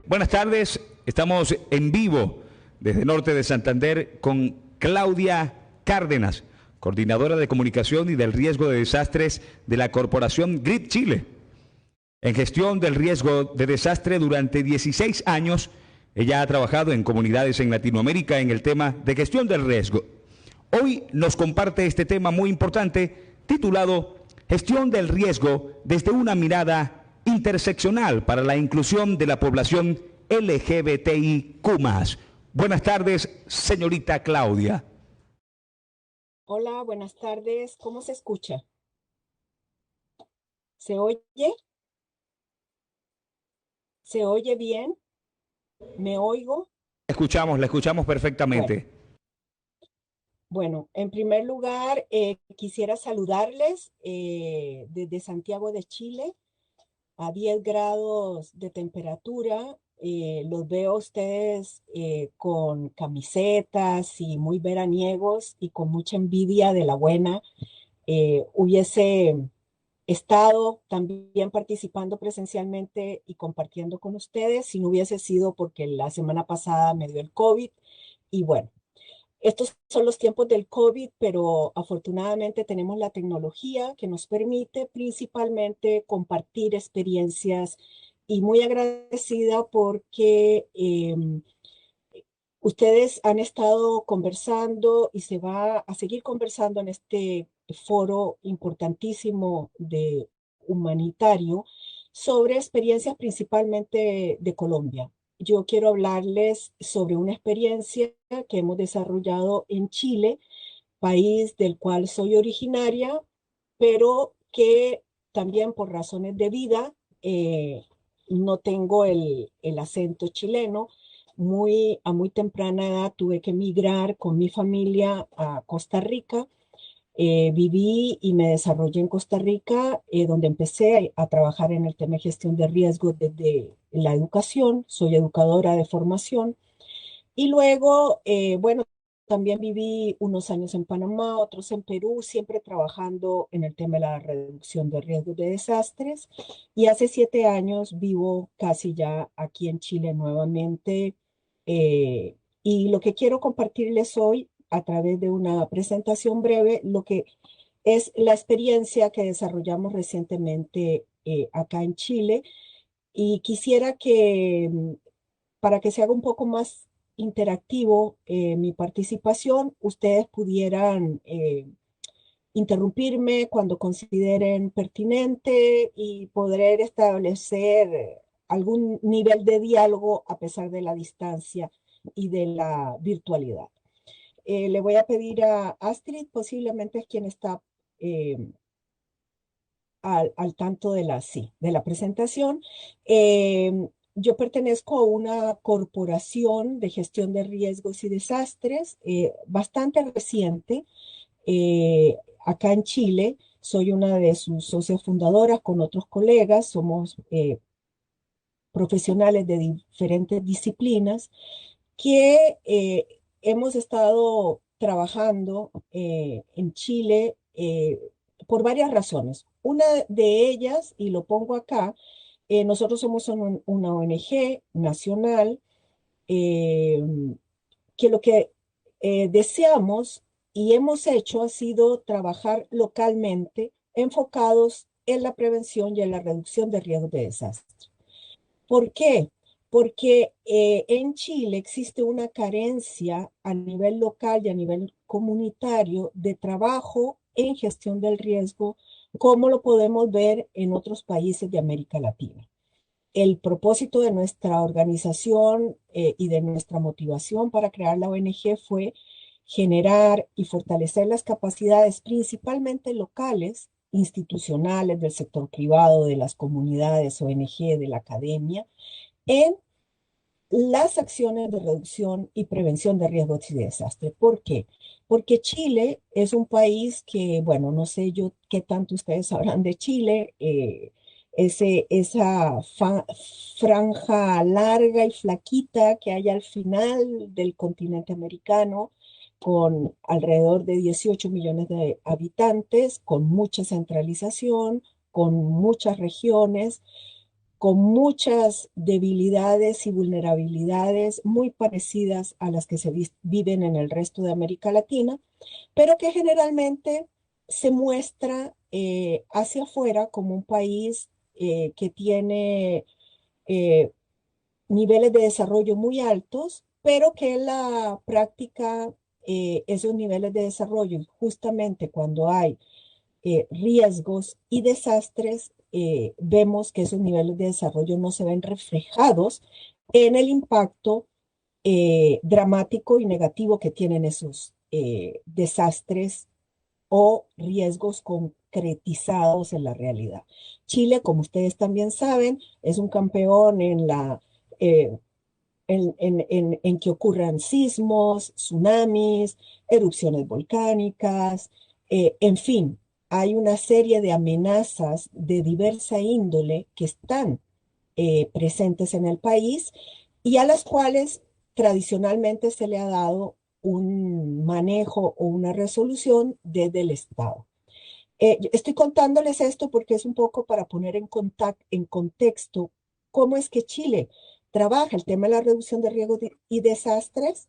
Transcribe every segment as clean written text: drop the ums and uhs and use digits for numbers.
Buenas tardes, estamos en vivo desde Norte de Santander con Claudia Cárdenas, coordinadora de comunicación y del riesgo de desastres de la Corporación GRID Chile. En gestión del riesgo de desastre durante 16 años, ella ha trabajado en comunidades en Latinoamérica en el tema de gestión del riesgo. Hoy nos comparte este tema muy importante titulado Gestión del riesgo desde una mirada interseccional para la inclusión de la población LGBTIQ+. Buenas tardes, señorita Claudia. Hola, buenas tardes. ¿Cómo se escucha? ¿Se oye? ¿Se oye bien? ¿Me oigo? La escuchamos Bueno, perfectamente. bueno, en primer lugar, quisiera saludarles desde Santiago de Chile a 10 grados de temperatura. Los veo a ustedes con camisetas y muy veraniegos y con mucha envidia de la buena. Hubiese estado también participando presencialmente y compartiendo con ustedes si no hubiese sido porque la semana pasada me dio el COVID. Y bueno, estos son los tiempos del COVID, pero afortunadamente tenemos la tecnología que nos permite principalmente compartir experiencias y muy agradecida porque ustedes han estado conversando y se va a seguir conversando en este foro importantísimo de humanitario sobre experiencias principalmente de Colombia. Yo quiero hablarles sobre una experiencia que hemos desarrollado en Chile, país del cual soy originaria, pero que también por razones de vida no tengo el acento chileno. A muy temprana edad tuve que emigrar con mi familia a Costa Rica. Viví y me desarrollé en Costa Rica, donde empecé a trabajar en el tema de gestión de riesgos desde la educación. Soy educadora de formación y luego, bueno, también viví unos años en Panamá, otros en Perú, siempre trabajando en el tema de la reducción de riesgos de desastres. Y hace 7 años vivo casi ya aquí en Chile nuevamente. eh, y lo que quiero compartirles hoy a través de una presentación breve, lo que es la experiencia que desarrollamos recientemente acá en Chile. Y quisiera que para que se haga un poco más interactivo mi participación, ustedes pudieran interrumpirme cuando consideren pertinente y poder establecer algún nivel de diálogo a pesar de la distancia y de la virtualidad. Le voy a pedir a Astrid, posiblemente es quien está eh, al tanto de sí, de la presentación. Yo pertenezco a una corporación de gestión de riesgos y desastres bastante reciente acá en Chile. Soy una de sus socias fundadoras con otros colegas. Somos profesionales de diferentes disciplinas que hemos estado trabajando en Chile por varias razones. Una de ellas, y lo pongo acá, nosotros somos una ONG nacional eh, que lo que deseamos y hemos hecho ha sido trabajar localmente enfocados en la prevención y en la reducción de riesgos de desastre. ¿Por qué? Porque en Chile existe una carencia a nivel local y a nivel comunitario de trabajo en gestión del riesgo, como lo podemos ver en otros países de América Latina. El propósito de nuestra organización y de nuestra motivación para crear la ONG fue generar y fortalecer las capacidades principalmente locales, institucionales, del sector privado, de las comunidades, ONG, de la academia, en las acciones de reducción y prevención de riesgos y desastres. ¿Por qué? Porque Chile es un país que, bueno, no sé yo qué tanto ustedes sabrán de Chile, esa franja larga y flaquita que hay al final del continente americano, con alrededor de 18 millones de habitantes, con mucha centralización, con muchas regiones con muchas debilidades y vulnerabilidades muy parecidas a las que se viven en el resto de América Latina, pero que generalmente se muestra hacia afuera como un país que tiene eh, niveles de desarrollo muy altos, pero que en la práctica esos niveles de desarrollo, justamente cuando hay riesgos y desastres, vemos que esos niveles de desarrollo no se ven reflejados en el impacto dramático y negativo que tienen esos desastres o riesgos concretizados en la realidad. Chile, como ustedes también saben, es un campeón eh, en que ocurran sismos, tsunamis, erupciones volcánicas, en fin, hay una serie de amenazas de diversa índole que están presentes en el país y a las cuales tradicionalmente se le ha dado un manejo o una resolución desde el Estado. Estoy contándoles esto porque es un poco para poner en contexto cómo es que Chile trabaja el tema de la reducción de riesgos y desastres.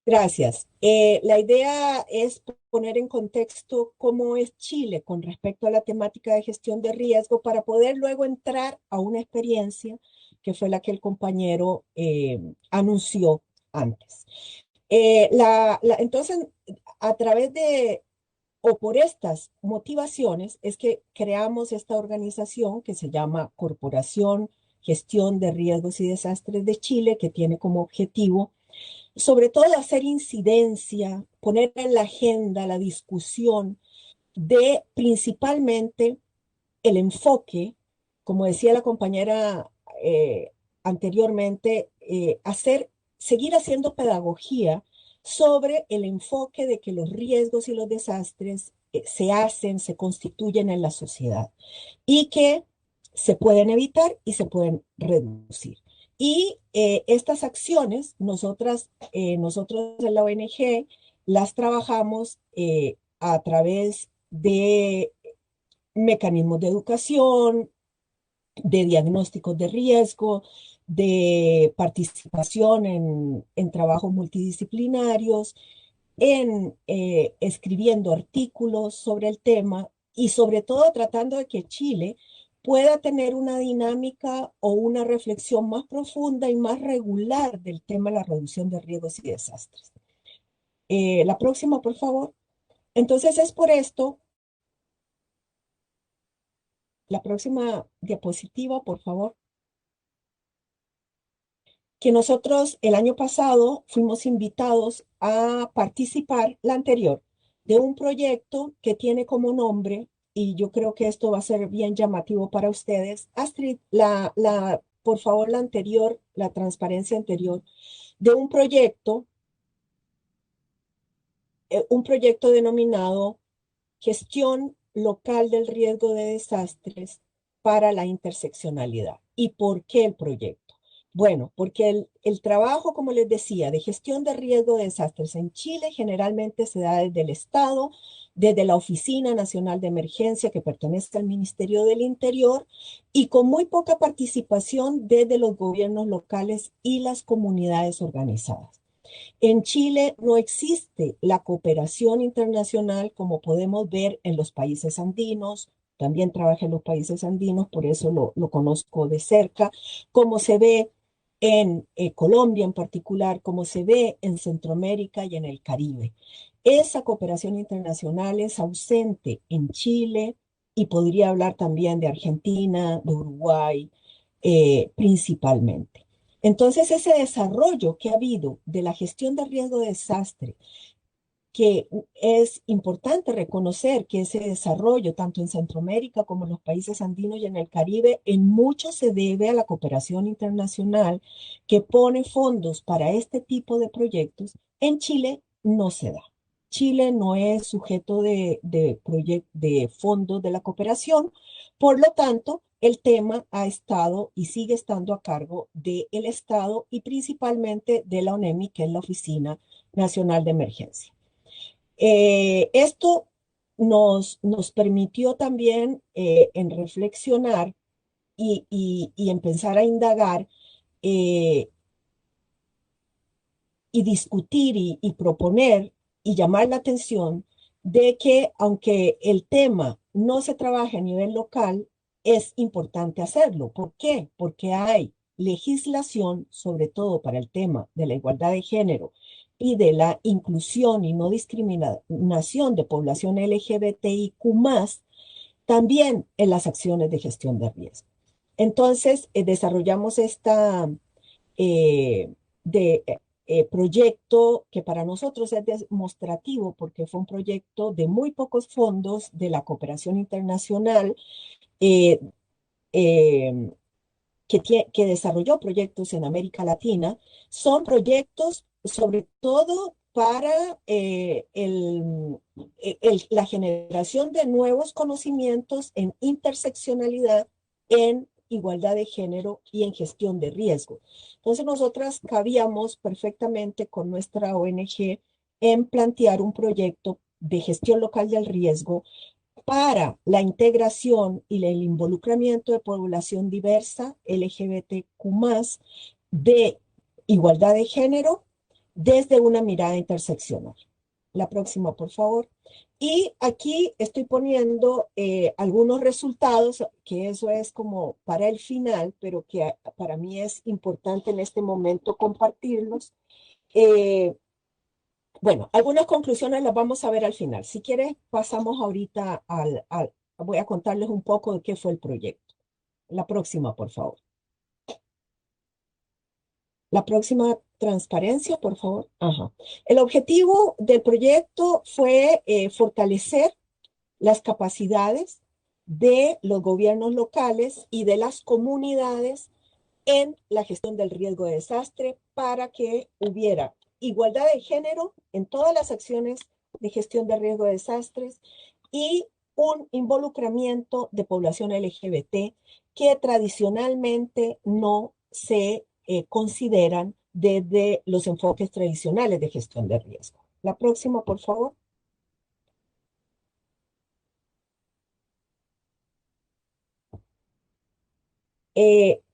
Gracias. La idea es poner en contexto cómo es Chile con respecto a la temática de gestión de riesgo para poder luego entrar a una experiencia que fue la que el compañero anunció antes. Entonces, a través de, o por estas motivaciones, es que creamos esta organización que se llama Corporación Gestión de Riesgos y Desastres de Chile, que tiene como objetivo sobre todo hacer incidencia, poner en la agenda la discusión de principalmente el enfoque, como decía la compañera anteriormente, seguir haciendo pedagogía sobre el enfoque de que los riesgos y los desastres se hacen, se constituyen en la sociedad y que se pueden evitar y se pueden reducir. Y estas acciones, nosotros en la ONG las trabajamos a través de mecanismos de educación, de diagnósticos de riesgo, de participación en trabajos multidisciplinarios, en escribiendo artículos sobre el tema y sobre todo tratando de que Chile pueda tener una dinámica o una reflexión más profunda y más regular del tema de la reducción de riesgos y desastres. La próxima, por favor. Entonces es por esto, la próxima diapositiva, por favor, que nosotros el año pasado fuimos invitados a participar, la anterior, de un proyecto que tiene como nombre, y yo creo que esto va a ser bien llamativo para ustedes. Astrid, por favor, la anterior, la transparencia anterior, de un proyecto denominado Gestión Local del Riesgo de Desastres para la Interseccionalidad. ¿Y por qué el proyecto? Bueno, porque el trabajo, como les decía, de gestión de riesgo de desastres en Chile generalmente se da desde el Estado, desde la Oficina Nacional de Emergencia que pertenece al Ministerio del Interior y con muy poca participación desde los gobiernos locales y las comunidades organizadas. En Chile no existe la cooperación internacional como podemos ver en los países andinos. También trabajé en los países andinos, por eso lo conozco de cerca, como se ve en Colombia en particular, como se ve en Centroamérica y en el Caribe. Esa cooperación internacional es ausente en Chile y podría hablar también de Argentina, de Uruguay, principalmente. Entonces, ese desarrollo que ha habido de la gestión de riesgo de desastre, que es importante reconocer que ese desarrollo, tanto en Centroamérica como en los países andinos y en el Caribe, en mucho se debe a la cooperación internacional que pone fondos para este tipo de proyectos. En Chile no se da. Chile no es sujeto de fondos de la cooperación, por lo tanto, el tema ha estado y sigue estando a cargo del Estado y principalmente de la ONEMI, que es la Oficina Nacional de Emergencia. Esto nos permitió también en reflexionar y empezar a indagar eh, y discutir y proponer y llamar la atención de que aunque el tema no se trabaje a nivel local, es importante hacerlo. ¿Por qué? Porque hay legislación, sobre todo para el tema de la igualdad de género y de la inclusión y no discriminación de población LGBTIQ+, también en las acciones de gestión de riesgo. Entonces, desarrollamos esta eh, de proyecto que para nosotros es demostrativo porque fue un proyecto de muy pocos fondos de la cooperación internacional eh, eh, que desarrolló proyectos en América Latina. Son proyectos sobre todo para la generación de nuevos conocimientos en interseccionalidad, en igualdad de género y en gestión de riesgo. Entonces, nosotras cabíamos perfectamente con nuestra ONG en plantear un proyecto de gestión local del riesgo para la integración y el involucramiento de población diversa, LGBTQ+, de igualdad de género, desde una mirada interseccional. La próxima, por favor. Y aquí estoy poniendo algunos resultados, que eso es como para el final, pero que para mí es importante en este momento compartirlos. Eh, bueno, algunas conclusiones las vamos a ver al final. Si quieres, pasamos ahorita voy a contarles un poco de qué fue el proyecto. La próxima, por favor. La próxima transparencia, por favor. Ajá. El objetivo del proyecto fue fortalecer las capacidades de los gobiernos locales y de las comunidades en la gestión del riesgo de desastre para que hubiera igualdad de género en todas las acciones de gestión de riesgo de desastres y un involucramiento de población LGBT que tradicionalmente no se consideran desde los enfoques tradicionales de gestión de riesgo. La próxima, por favor.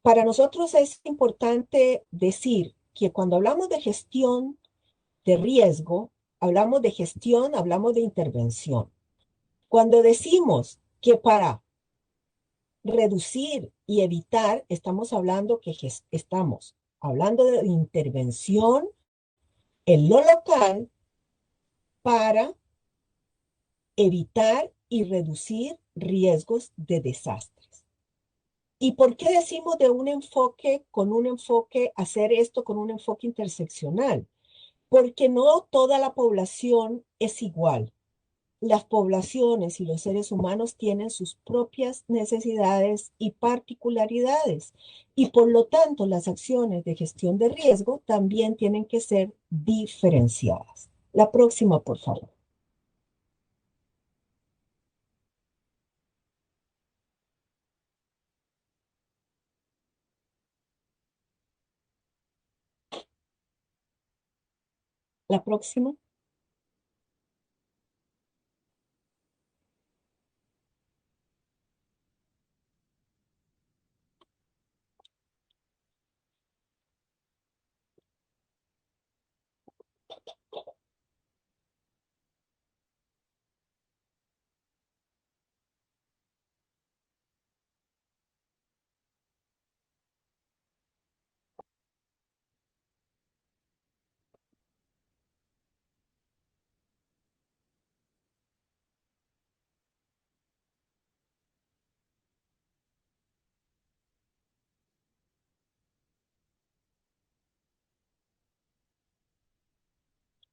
Para nosotros es importante decir que cuando hablamos de gestión de riesgo, hablamos de gestión, hablamos de intervención. Cuando decimos que para reducir y evitar, estamos hablando de intervención en lo local para evitar y reducir riesgos de desastres. ¿Y por qué decimos de un enfoque, hacer esto con un enfoque interseccional? Porque no toda la población es igual. Las poblaciones y los seres humanos tienen sus propias necesidades y particularidades y por lo tanto las acciones de gestión de riesgo también tienen que ser diferenciadas. La próxima, por favor. La próxima.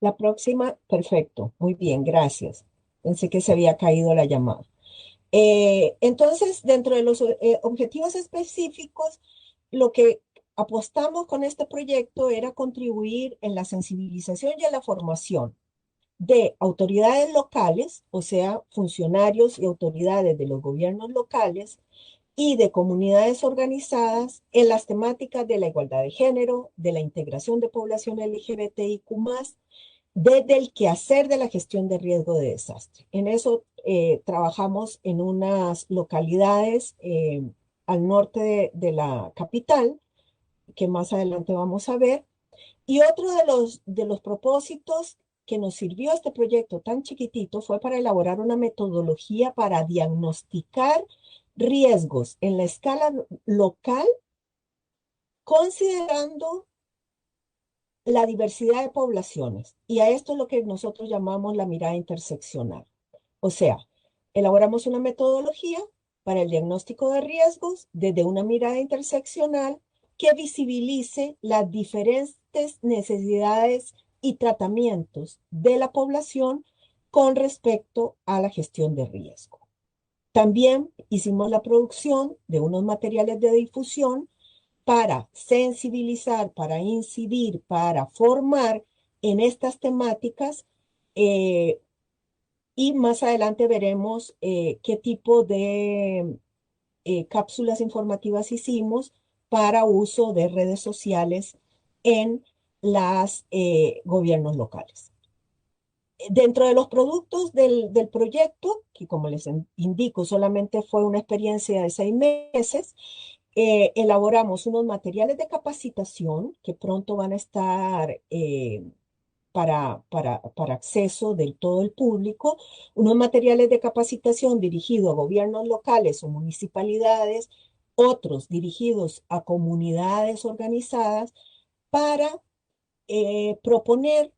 La próxima, perfecto. Muy bien, gracias. Pensé que se había caído la llamada. Entonces, dentro de los objetivos específicos, lo que apostamos con este proyecto era contribuir en la sensibilización y en la formación de autoridades locales, o sea, funcionarios y autoridades de los gobiernos locales y de comunidades organizadas en las temáticas de la igualdad de género, de la integración de población LGBTIQ+, desde el quehacer de la gestión de riesgo de desastre. En eso trabajamos en unas localidades al norte de la capital, que más adelante vamos a ver. Y otro de los propósitos que nos sirvió este proyecto tan chiquitito fue para elaborar una metodología para diagnosticar riesgos en la escala local, considerando la diversidad de poblaciones. Y a esto es lo que nosotros llamamos la mirada interseccional. O sea, elaboramos una metodología para el diagnóstico de riesgos desde una mirada interseccional que visibilice las diferentes necesidades y tratamientos de la población con respecto a la gestión de riesgo. También hicimos la producción de unos materiales de difusión para sensibilizar, para incidir, para formar en estas temáticas, eh, y más adelante veremos qué tipo de cápsulas informativas hicimos para uso de redes sociales en los gobiernos locales. Dentro de los productos del proyecto, que como les indico, solamente fue una experiencia de 6 meses, elaboramos unos materiales de capacitación que pronto van a estar para acceso de todo el público, unos materiales de capacitación dirigidos a gobiernos locales o municipalidades, otros dirigidos a comunidades organizadas para proponer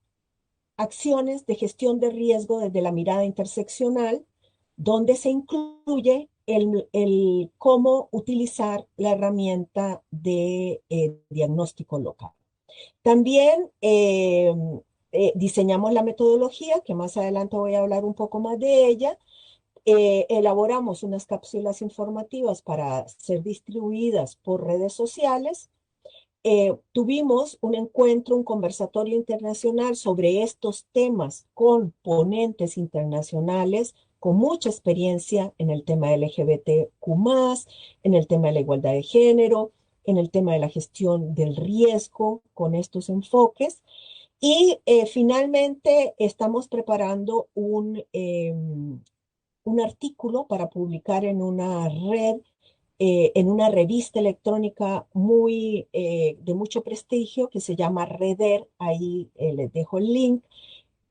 acciones de gestión de riesgo desde la mirada interseccional, donde se incluye el cómo utilizar la herramienta de diagnóstico local. También diseñamos la metodología, que más adelante voy a hablar un poco más de ella. Elaboramos unas cápsulas informativas para ser distribuidas por redes sociales. Tuvimos un encuentro, un conversatorio internacional sobre estos temas con ponentes internacionales con mucha experiencia en el tema LGBTQ+, en el tema de la igualdad de género, en el tema de la gestión del riesgo con estos enfoques. Y finalmente estamos preparando un artículo para publicar en una red, en una revista electrónica de mucho prestigio que se llama Reder, ahí les dejo el link,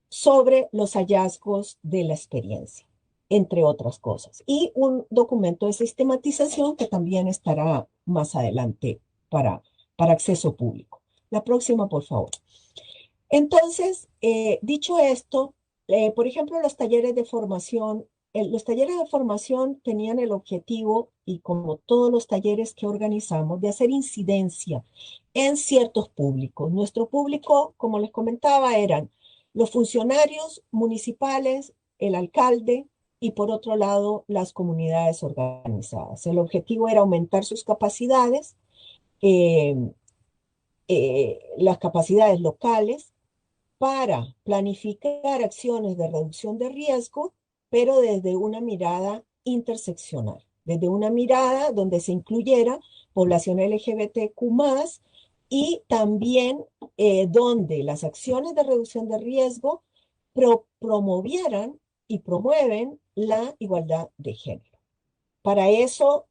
sobre los hallazgos de la experiencia, entre otras cosas. Y un documento de sistematización que también estará más adelante para acceso público. La próxima, por favor. Entonces, dicho esto, por ejemplo, los talleres de formación tenían el objetivo, y como todos los talleres que organizamos, de hacer incidencia en ciertos públicos. Nuestro público, como les comentaba, eran los funcionarios municipales, el alcalde y por otro lado las comunidades organizadas. El objetivo era aumentar sus capacidades, eh, las capacidades locales para planificar acciones de reducción de riesgo, pero desde una mirada interseccional, desde una mirada donde se incluyera población LGBTQ+, y también donde las acciones de reducción de riesgo promovieran y promueven la igualdad de género. Para eso,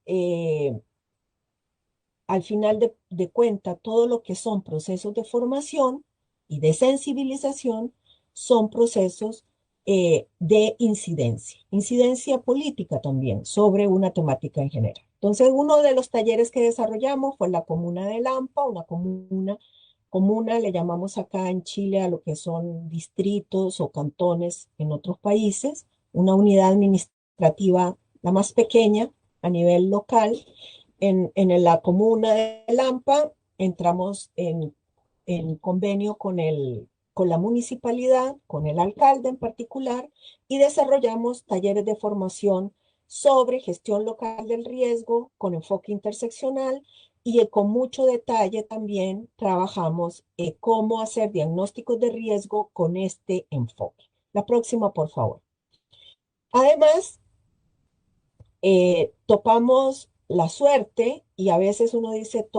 al final de cuenta, todo lo que son procesos de formación y de sensibilización son procesos de incidencia política también sobre una temática en general. Entonces, uno de los talleres que desarrollamos fue la comuna de Lampa, una comuna le llamamos acá en Chile a lo que son distritos o cantones en otros países, una unidad administrativa la más pequeña a nivel local. En la comuna de Lampa entramos en convenio con la municipalidad, con el alcalde en particular, y desarrollamos talleres de formación sobre gestión local del riesgo con enfoque interseccional, y con mucho detalle también trabajamos cómo hacer diagnósticos de riesgo con este enfoque. La próxima, por favor. Además, topamos la suerte, y a veces uno dice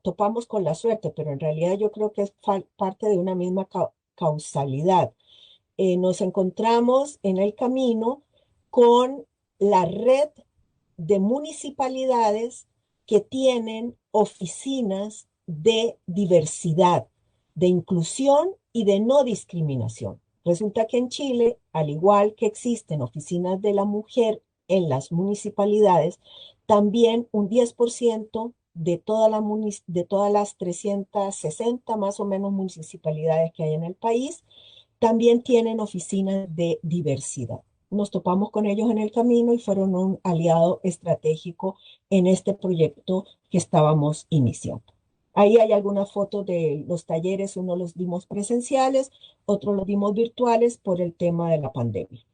topamos con la suerte, pero en realidad yo creo que es parte de una misma causalidad. Nos encontramos en el camino con la red de municipalidades que tienen oficinas de diversidad, de inclusión y de no discriminación. Resulta que en Chile, al igual que existen oficinas de la mujer en las municipalidades, también un 10% de todas las 360 más o menos municipalidades que hay en el país también tienen oficinas de diversidad. Nos topamos con ellos en el camino y fueron un aliado estratégico en este proyecto que estábamos iniciando. Ahí hay algunas fotos de los talleres, uno los dimos presenciales, otro los dimos virtuales por el tema de la pandemia.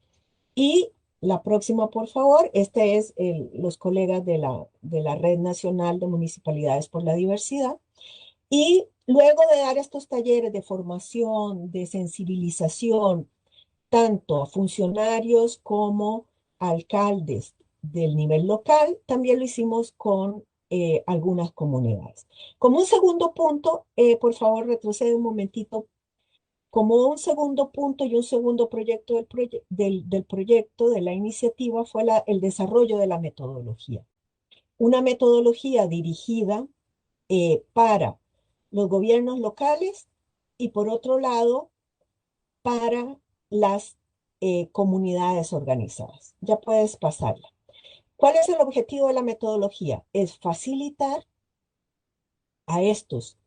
Y la próxima, por favor, este es los colegas de la Red Nacional de Municipalidades por la Diversidad. Y luego de dar estos talleres de formación, de sensibilización, tanto a funcionarios como a alcaldes del nivel local, también lo hicimos con algunas comunidades. Como un segundo punto, por favor, retrocede un momentito. Como un segundo punto y un segundo proyecto del proyecto, de la iniciativa, fue el desarrollo de la metodología. Una metodología dirigida para los gobiernos locales y por otro lado para las comunidades organizadas. Ya puedes pasarla. ¿Cuál es el objetivo de la metodología? Es facilitar a estos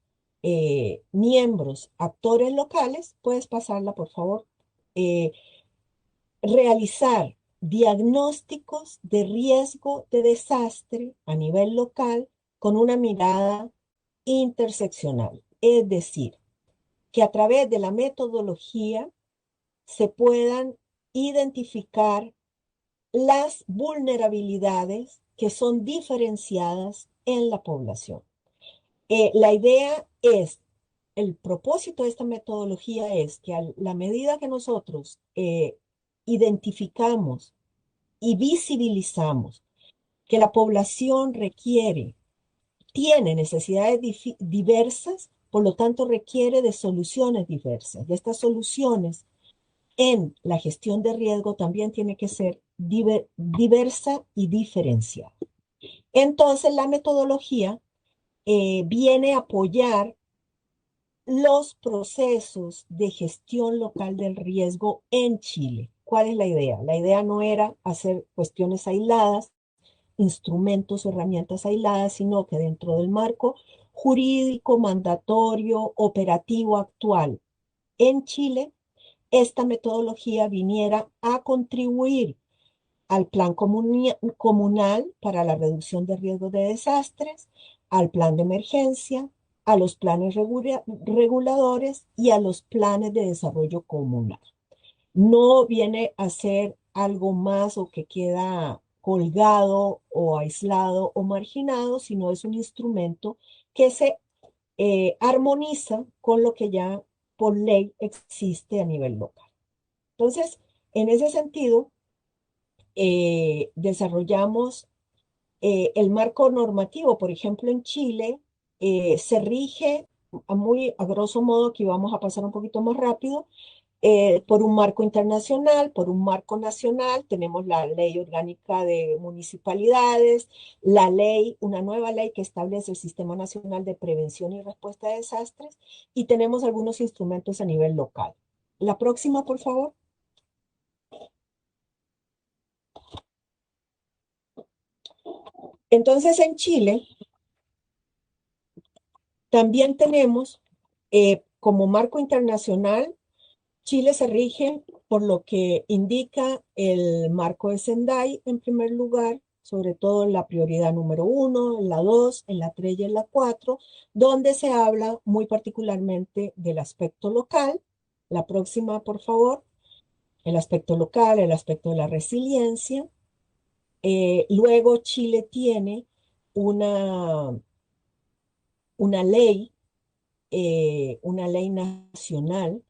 miembros, actores locales, puedes pasarla por favor, eh, realizar diagnósticos de riesgo de desastre a nivel local con una mirada interseccional. Es decir, que a través de la metodología se puedan identificar las vulnerabilidades que son diferenciadas en la población. La idea es, el propósito de esta metodología es que a la medida que nosotros identificamos y visibilizamos que la población tiene necesidades diversas, por lo tanto requiere de soluciones diversas. Y estas soluciones en la gestión de riesgo también tiene que ser diversa y diferenciada. Entonces la metodología viene a apoyar los procesos de gestión local del riesgo en Chile. ¿Cuál es la idea? La idea no era hacer cuestiones aisladas, instrumentos o herramientas aisladas, sino que dentro del marco jurídico, mandatorio, operativo actual en Chile, esta metodología viniera a contribuir al plan comunal para la reducción de riesgos de desastres, al plan de emergencia, a los planes reguladores y a los planes de desarrollo comunal. No viene a ser algo más o que queda colgado o aislado o marginado, sino es un instrumento que se armoniza con lo que ya por ley existe a nivel local. Entonces, en ese sentido, desarrollamos el marco normativo. Por ejemplo, en Chile se rige a grosso modo, que vamos a pasar un poquito más rápido, por un marco internacional, por un marco nacional. Tenemos la Ley Orgánica de Municipalidades, una nueva ley que establece el Sistema Nacional de Prevención y Respuesta a Desastres, y tenemos algunos instrumentos a nivel local. La próxima, por favor. Entonces, en Chile también tenemos como marco internacional, Chile se rige por lo que indica el marco de Sendai en primer lugar, sobre todo en la prioridad número 1, en la 2, en la 3 y en la 4, donde se habla muy particularmente del aspecto local. La próxima, por favor. El aspecto local, el aspecto de la resiliencia. Luego Chile tiene una, una ley, una ley nacional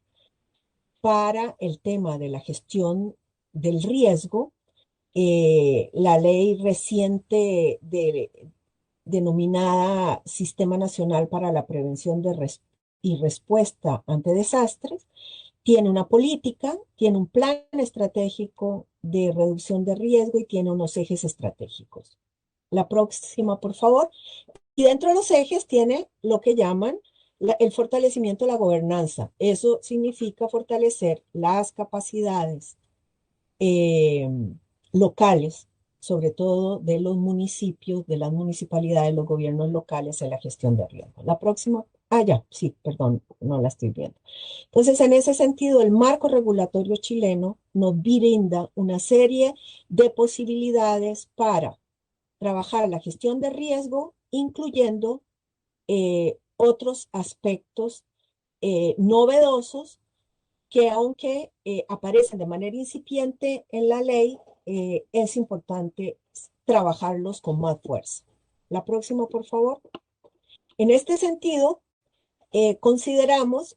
para el tema de la gestión del riesgo, la ley reciente denominada Sistema Nacional para la Prevención y respuesta ante desastres, tiene una política, tiene un plan estratégico de reducción de riesgo y tiene unos ejes estratégicos. La próxima, por favor. Y dentro de los ejes tiene lo que llaman el fortalecimiento de la gobernanza. Eso significa fortalecer las capacidades eh, locales, sobre todo de los municipios, de las municipalidades, los gobiernos locales en la gestión de riesgo. La próxima, ya, sí, perdón, no la estoy viendo. Entonces, en ese sentido, el marco regulatorio chileno nos brinda una serie de posibilidades para trabajar la gestión de riesgo, incluyendo otros aspectos novedosos que aunque aparecen de manera incipiente en la ley, es importante trabajarlos con más fuerza. La próxima, por favor. En este sentido,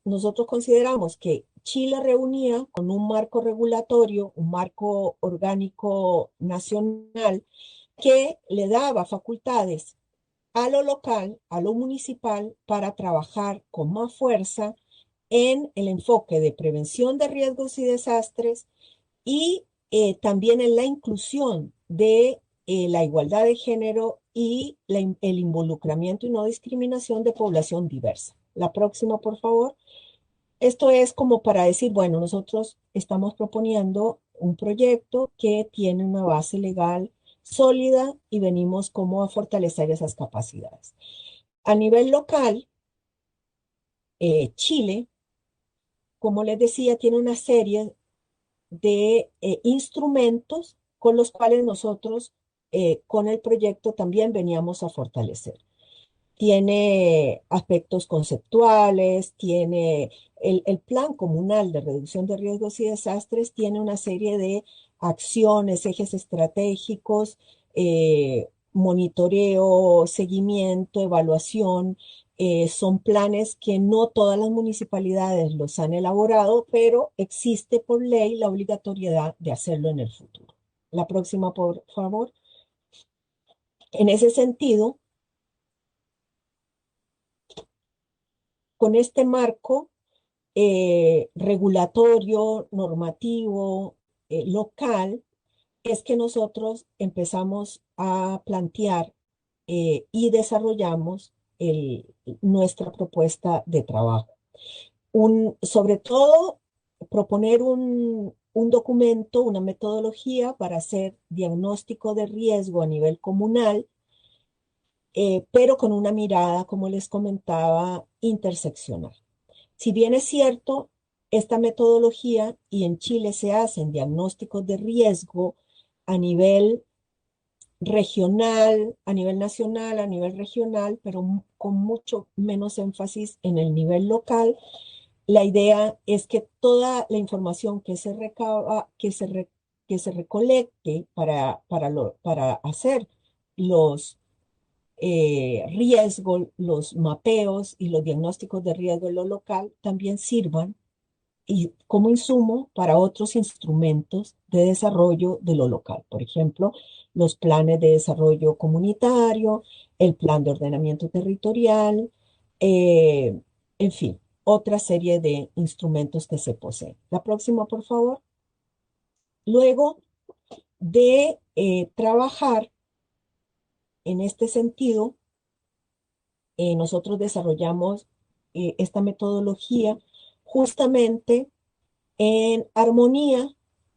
nosotros consideramos que Chile reunía con un marco regulatorio, un marco orgánico nacional, que le daba facultades a lo local, a lo municipal, para trabajar con más fuerza en el enfoque de prevención de riesgos y desastres y también en la inclusión de la igualdad de género y el involucramiento y no discriminación de población diversa. La próxima, por favor. Esto es como para decir, bueno, nosotros estamos proponiendo un proyecto que tiene una base legal sólida y venimos como a fortalecer esas capacidades. A nivel local, Chile, como les decía, tiene una serie de instrumentos con los cuales nosotros con el proyecto también veníamos a fortalecer. Tiene aspectos conceptuales, tiene el plan comunal de reducción de riesgos y desastres, tiene una serie de acciones, ejes estratégicos, monitoreo, seguimiento, evaluación. Son planes que no todas las municipalidades los han elaborado, pero existe por ley la obligatoriedad de hacerlo en el futuro. La próxima, por favor. En ese sentido, con este marco regulatorio, normativo, local, es que nosotros empezamos a plantear y desarrollamos nuestra propuesta de trabajo. Sobre todo, proponer un documento, una metodología para hacer diagnóstico de riesgo a nivel comunal, pero con una mirada, como les comentaba, interseccional. Si bien es cierto, esta metodología y en Chile se hacen diagnósticos de riesgo a nivel regional, a nivel nacional, a nivel regional, pero con mucho menos énfasis en el nivel local. La idea es que toda la información que se recaba, que se recolecte para hacer los riesgos, los mapeos y los diagnósticos de riesgo en lo local también sirvan y como insumo para otros instrumentos de desarrollo de lo local. Por ejemplo, los planes de desarrollo comunitario, el plan de ordenamiento territorial, eh, en fin, otra serie de instrumentos que se poseen. La próxima, por favor. Luego de trabajar en este sentido, nosotros desarrollamos esta metodología justamente en armonía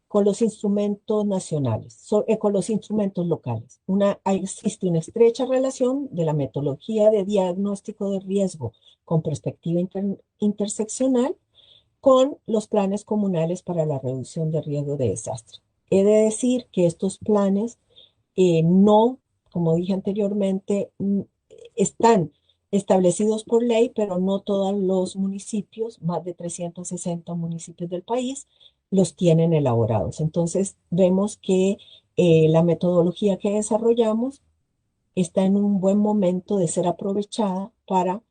con los instrumentos nacionales, con los instrumentos locales. Existe una estrecha relación de la metodología de diagnóstico de riesgo con perspectiva interseccional con los planes comunales para la reducción de riesgo de desastre. He de decir que estos planes no, como dije anteriormente, están establecidos por ley, pero no todos los municipios, más de 360 municipios del país, los tienen elaborados. Entonces, vemos que la metodología que desarrollamos está en un buen momento de ser aprovechada para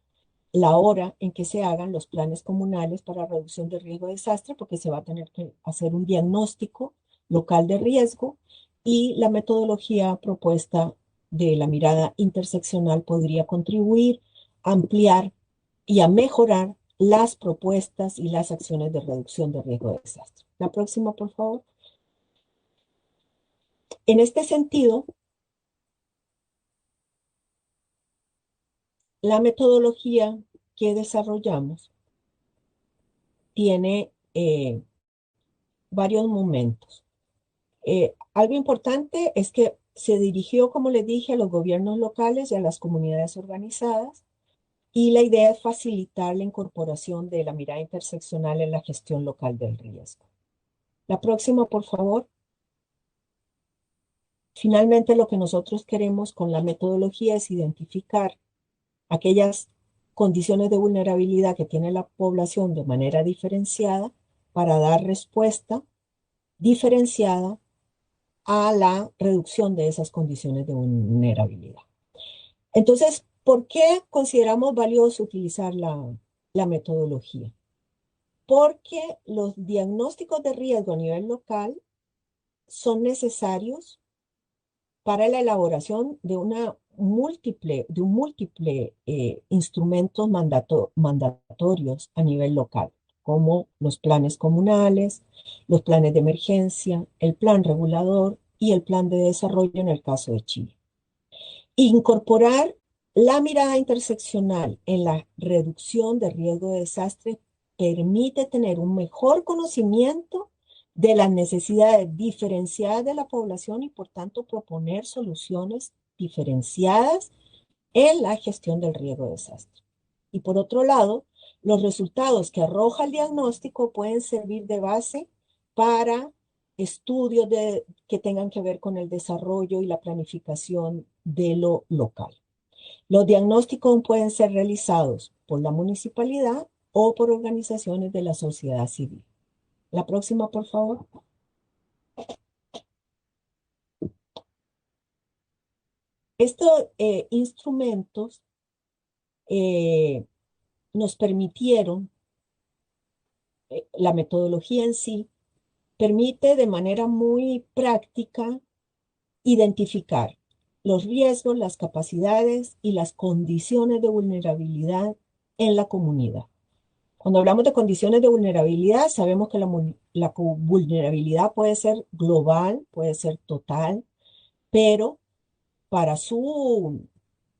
la hora en que se hagan los planes comunales para reducción de riesgo de desastre, porque se va a tener que hacer un diagnóstico local de riesgo y la metodología propuesta de la mirada interseccional podría contribuir a ampliar y a mejorar las propuestas y las acciones de reducción de riesgo de desastre. La próxima, por favor. En este sentido, la metodología que desarrollamos tiene varios momentos. Algo importante es que se dirigió, como les dije, a los gobiernos locales y a las comunidades organizadas, y la idea es facilitar la incorporación de la mirada interseccional en la gestión local del riesgo. La próxima, por favor. Finalmente, lo que nosotros queremos con la metodología es identificar aquellas condiciones de vulnerabilidad que tiene la población de manera diferenciada para dar respuesta diferenciada a la reducción de esas condiciones de vulnerabilidad. Entonces, ¿por qué consideramos valioso utilizar la metodología? Porque los diagnósticos de riesgo a nivel local son necesarios para la elaboración de un múltiple instrumentos mandatorios a nivel local, como los planes comunales, los planes de emergencia, el plan regulador y el plan de desarrollo en el caso de Chile. Incorporar la mirada interseccional en la reducción de riesgo de desastre permite tener un mejor conocimiento de las necesidades diferenciadas de la población y por tanto proponer soluciones diferenciadas en la gestión del riesgo de desastre. Y por otro lado, los resultados que arroja el diagnóstico pueden servir de base para estudios que tengan que ver con el desarrollo y la planificación de lo local. Los diagnósticos pueden ser realizados por la municipalidad o por organizaciones de la sociedad civil. La próxima, por favor. Estos instrumentos nos permitieron, la metodología en sí, permite de manera muy práctica identificar los riesgos, las capacidades y las condiciones de vulnerabilidad en la comunidad. Cuando hablamos de condiciones de vulnerabilidad, sabemos que la vulnerabilidad puede ser global, puede ser total, pero para su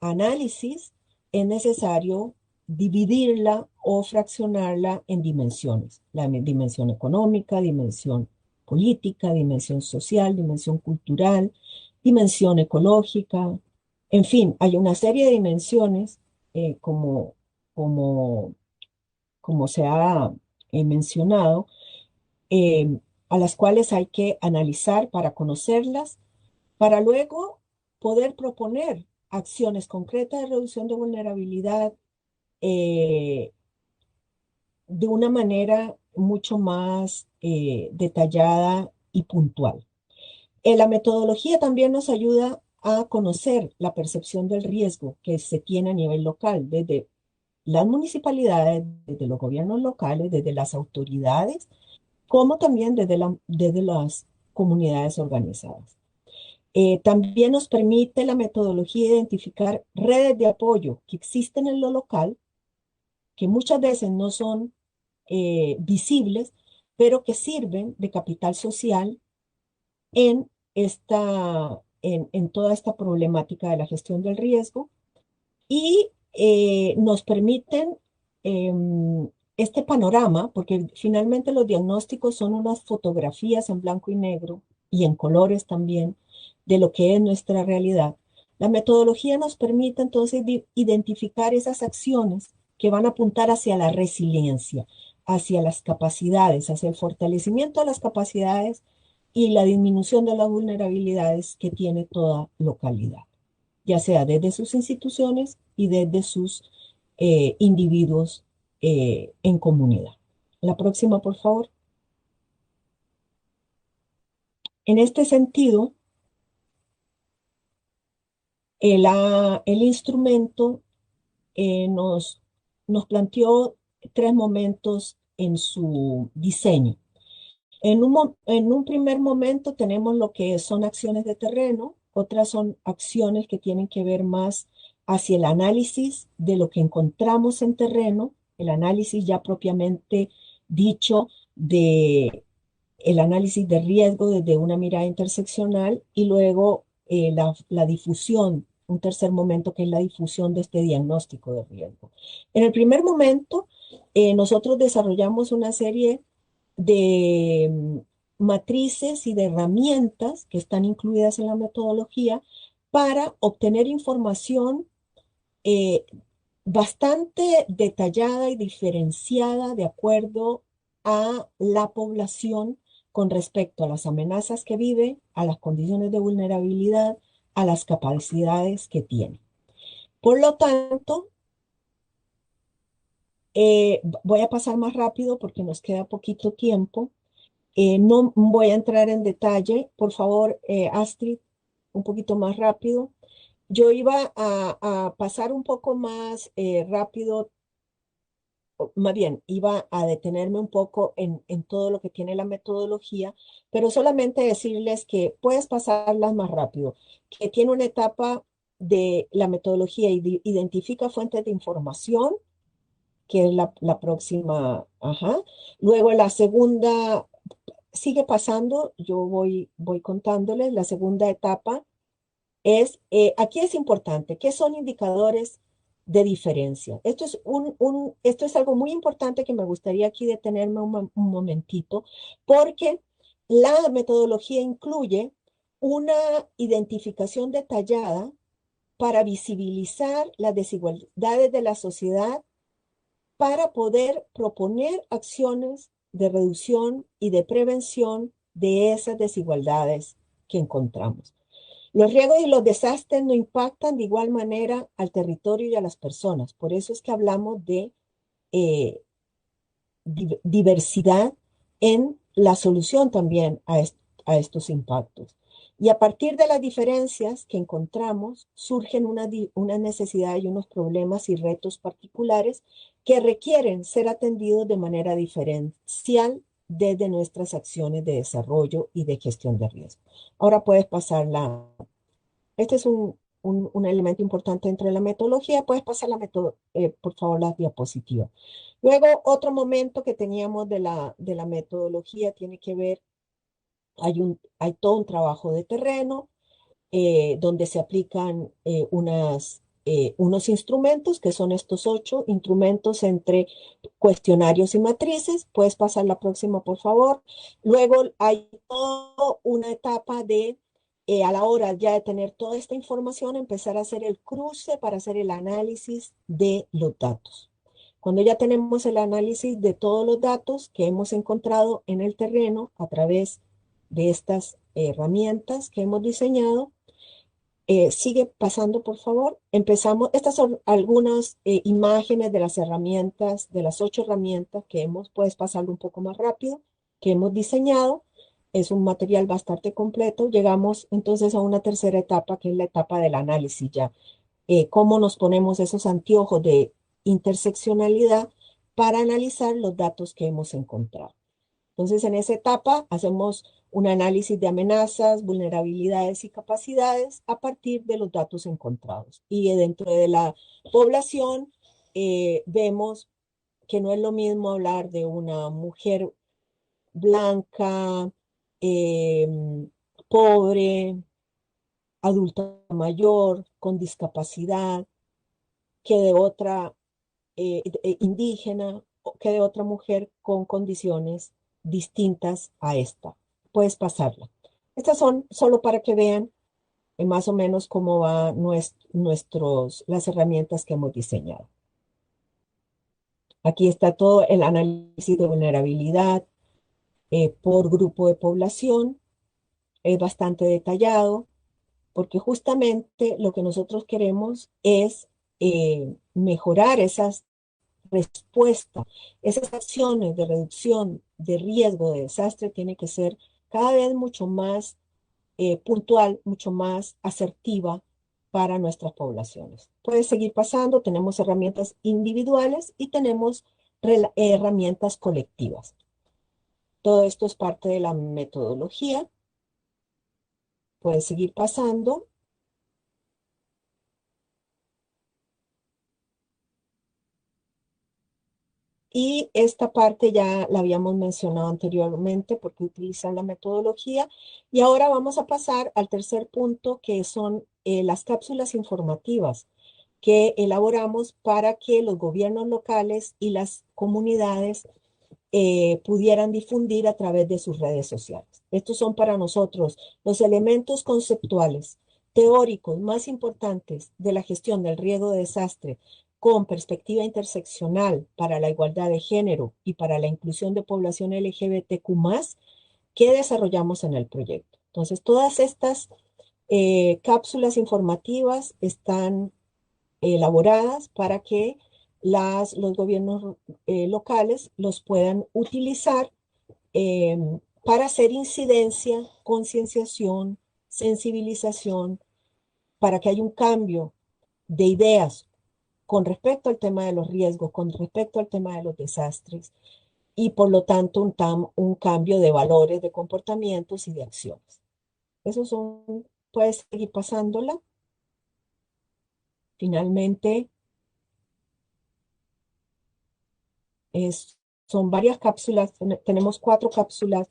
análisis es necesario dividirla o fraccionarla en dimensiones. La dimensión económica, dimensión política, dimensión social, dimensión cultural, dimensión ecológica. En fin, hay una serie de dimensiones como, como, como se ha mencionado, eh, a las cuales hay que analizar para conocerlas, para luego poder proponer acciones concretas de reducción de vulnerabilidad eh, de una manera mucho más detallada y puntual. La metodología también nos ayuda a conocer la percepción del riesgo que se tiene a nivel local, desde las municipalidades, desde los gobiernos locales, desde las autoridades, como también desde las comunidades organizadas. También nos permite la metodología identificar redes de apoyo que existen en lo local, que muchas veces no son visibles, pero que sirven de capital social en toda esta problemática de la gestión del riesgo y nos permiten este panorama, porque finalmente los diagnósticos son unas fotografías en blanco y negro y en colores también de lo que es nuestra realidad. La metodología nos permite entonces identificar esas acciones que van a apuntar hacia la resiliencia, hacia las capacidades, hacia el fortalecimiento de las capacidades y la disminución de las vulnerabilidades que tiene toda localidad, ya sea desde sus instituciones y desde sus individuos en comunidad. La próxima, por favor. En este sentido, el instrumento nos planteó tres momentos en su diseño. En un primer momento tenemos lo que son acciones de terreno, otras son acciones que tienen que ver más hacia el análisis de lo que encontramos en terreno el análisis ya propiamente dicho de el análisis de riesgo desde una mirada interseccional y luego la difusión, un tercer momento que es la difusión de este diagnóstico de riesgo. En el primer momento, nosotros desarrollamos una serie de matrices y de herramientas que están incluidas en la metodología para obtener información eh, bastante detallada y diferenciada de acuerdo a la población con respecto a las amenazas que vive, a las condiciones de vulnerabilidad, a las capacidades que tiene. Por lo tanto, voy a pasar más rápido porque nos queda poquito tiempo. No voy a entrar en detalle. Por favor, Astrid, un poquito más rápido. Yo iba a pasar un poco más rápido, más bien, iba a detenerme un poco en todo lo que tiene la metodología, pero solamente decirles que puedes pasarlas más rápido, que tiene una etapa de la metodología y identifica fuentes de información, que es la próxima, ajá. Luego la segunda sigue pasando, yo voy contándoles, la segunda etapa aquí es importante, ¿qué son indicadores de diferencia? Esto es algo muy importante que me gustaría aquí detenerme un momentito, porque la metodología incluye una identificación detallada para visibilizar las desigualdades de la sociedad, para poder proponer acciones de reducción y de prevención de esas desigualdades que encontramos. Los riesgos y los desastres no impactan de igual manera al territorio y a las personas. Por eso es que hablamos de eh, diversidad en la solución también a estos impactos. Y a partir de las diferencias que encontramos, surgen una necesidad y unos problemas y retos particulares que requieren ser atendidos de manera diferencial desde nuestras acciones de desarrollo y de gestión de riesgo. Ahora puedes pasar este es un elemento importante dentro de la metodología. Puedes pasar por favor, la diapositiva. Luego, otro momento que teníamos de la metodología tiene que ver, hay todo un trabajo de terreno donde se aplican unos instrumentos, que son estos 8 instrumentos entre cuestionarios y matrices. Puedes pasar la próxima, por favor. Luego hay toda una etapa a la hora ya de tener toda esta información, empezar a hacer el cruce para hacer el análisis de los datos. Cuando ya tenemos el análisis de todos los datos que hemos encontrado en el terreno a través de estas herramientas que hemos diseñado, sigue pasando, por favor. Empezamos, estas son algunas imágenes de las herramientas, de las 8 herramientas puedes pasarlo un poco más rápido, que hemos diseñado. Es un material bastante completo. Llegamos entonces a una tercera etapa, que es la etapa del análisis ya. Cómo nos ponemos esos anteojos de interseccionalidad para analizar los datos que hemos encontrado. Entonces, en esa etapa hacemos un análisis de amenazas, vulnerabilidades y capacidades a partir de los datos encontrados. Y dentro de la población vemos que no es lo mismo hablar de una mujer blanca, pobre, adulta mayor, con discapacidad, que de otra indígena, o que de otra mujer con condiciones distintas a esta. Puedes pasarla. Estas son solo para que vean más o menos cómo van las herramientas que hemos diseñado. Aquí está todo el análisis de vulnerabilidad por grupo de población. Es bastante detallado porque justamente lo que nosotros queremos es mejorar esas respuestas, esas acciones de reducción de riesgo de desastre tiene que ser cada vez mucho más puntual, mucho más asertiva para nuestras poblaciones. Puede seguir pasando, tenemos herramientas individuales y tenemos herramientas colectivas. Todo esto es parte de la metodología. Puede seguir pasando. Y esta parte ya la habíamos mencionado anteriormente porque utilizan la metodología. Y ahora vamos a pasar al tercer punto, que son las cápsulas informativas que elaboramos para que los gobiernos locales y las comunidades pudieran difundir a través de sus redes sociales. Estos son para nosotros los elementos conceptuales, teóricos más importantes de la gestión del riesgo de desastre con perspectiva interseccional para la igualdad de género y para la inclusión de población LGBTQ+, que desarrollamos en el proyecto. Entonces, todas estas cápsulas informativas están elaboradas para que los gobiernos locales los puedan utilizar eh, para hacer incidencia, concienciación, sensibilización, para que haya un cambio de ideas con respecto al tema de los riesgos, con respecto al tema de los desastres y por lo tanto un cambio de valores, de comportamientos y de acciones. Esos son, puedes seguir pasándola. Finalmente, son varias cápsulas, tenemos 4 cápsulas,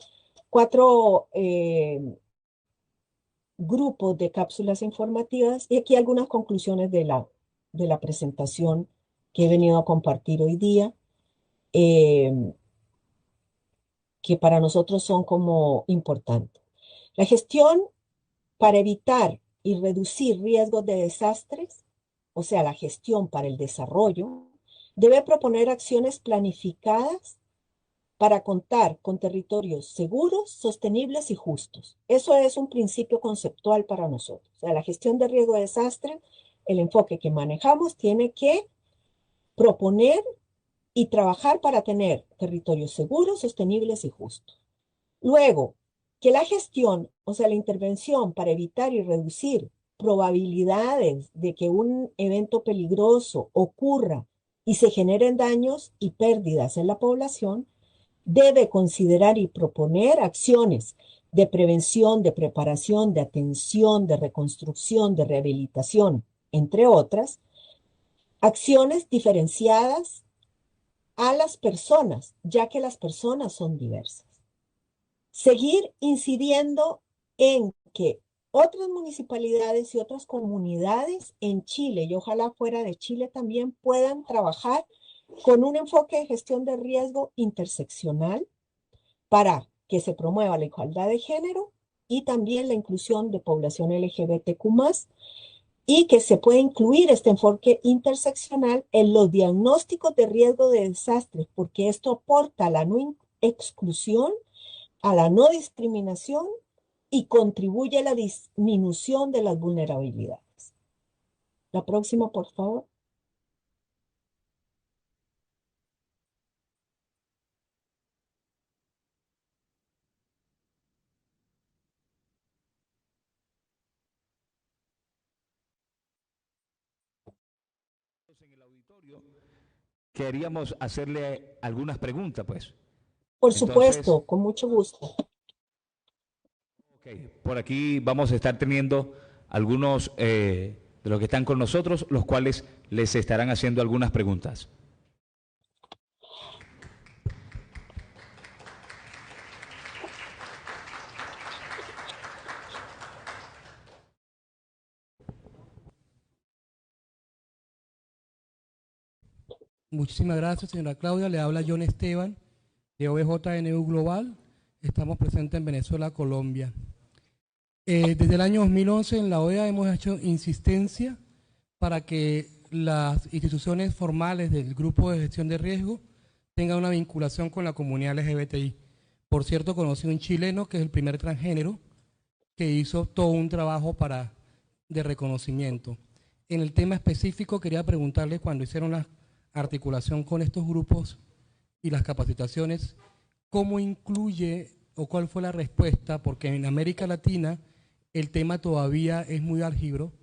4 grupos de cápsulas informativas y aquí algunas conclusiones de la presentación que he venido a compartir hoy día, eh, que para nosotros son como importantes. La gestión para evitar y reducir riesgos de desastres, o sea, la gestión para el desarrollo, debe proponer acciones planificadas para contar con territorios seguros, sostenibles y justos. Eso es un principio conceptual para nosotros. O sea, la gestión de riesgo de desastre, el enfoque que manejamos tiene que proponer y trabajar para tener territorios seguros, sostenibles y justos. Luego, que la gestión, o sea, la intervención para evitar y reducir probabilidades de que un evento peligroso ocurra y se generen daños y pérdidas en la población, debe considerar y proponer acciones de prevención, de preparación, de atención, de reconstrucción, de rehabilitación, entre otras, acciones diferenciadas a las personas, ya que las personas son diversas. Seguir incidiendo en que otras municipalidades y otras comunidades en Chile, y ojalá fuera de Chile también, puedan trabajar con un enfoque de gestión de riesgo interseccional para que se promueva la igualdad de género y también la inclusión de población LGBTQ+, y que se pueda incluir este enfoque interseccional en los diagnósticos de riesgo de desastres, porque esto aporta a la no exclusión, a la no discriminación y contribuye a la disminución de las vulnerabilidades. La próxima, por favor. En el auditorio queríamos hacerle algunas preguntas, pues. Por Entonces, supuesto, con mucho gusto. okay, por aquí vamos a estar teniendo algunos de los que están con nosotros, los cuales les estarán haciendo algunas preguntas. Muchísimas gracias, señora Claudia. Le habla John Esteban, de OBJNU Global. Estamos presentes en Venezuela, Colombia. Desde el año 2011 en la OEA hemos hecho insistencia para que las instituciones formales del Grupo de Gestión de Riesgo tengan una vinculación con la comunidad LGBTI. Por cierto, conocí un chileno que es el primer transgénero que hizo todo un trabajo de reconocimiento. En el tema específico quería preguntarle, cuando hicieron la articulación con estos grupos y las capacitaciones, ¿cómo incluye o cuál fue la respuesta? Porque en América Latina el tema todavía es muy álgido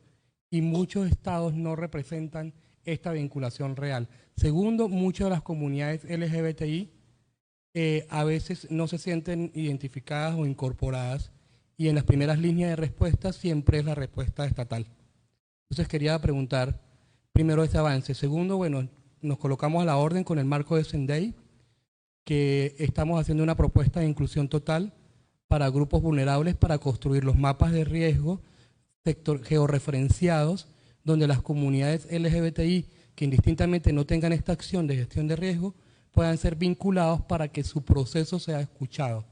y muchos estados no representan esta vinculación real. Segundo, muchas de las comunidades LGBTI a veces no se sienten identificadas o incorporadas y en las primeras líneas de respuesta siempre es la respuesta estatal. Entonces quería preguntar primero ese avance. Segundo, bueno, nos colocamos a la orden con el marco de SENDEI, que estamos haciendo una propuesta de inclusión total para grupos vulnerables para construir los mapas de riesgo georreferenciados, donde las comunidades LGBTI que indistintamente no tengan esta acción de gestión de riesgo puedan ser vinculados para que su proceso sea escuchado.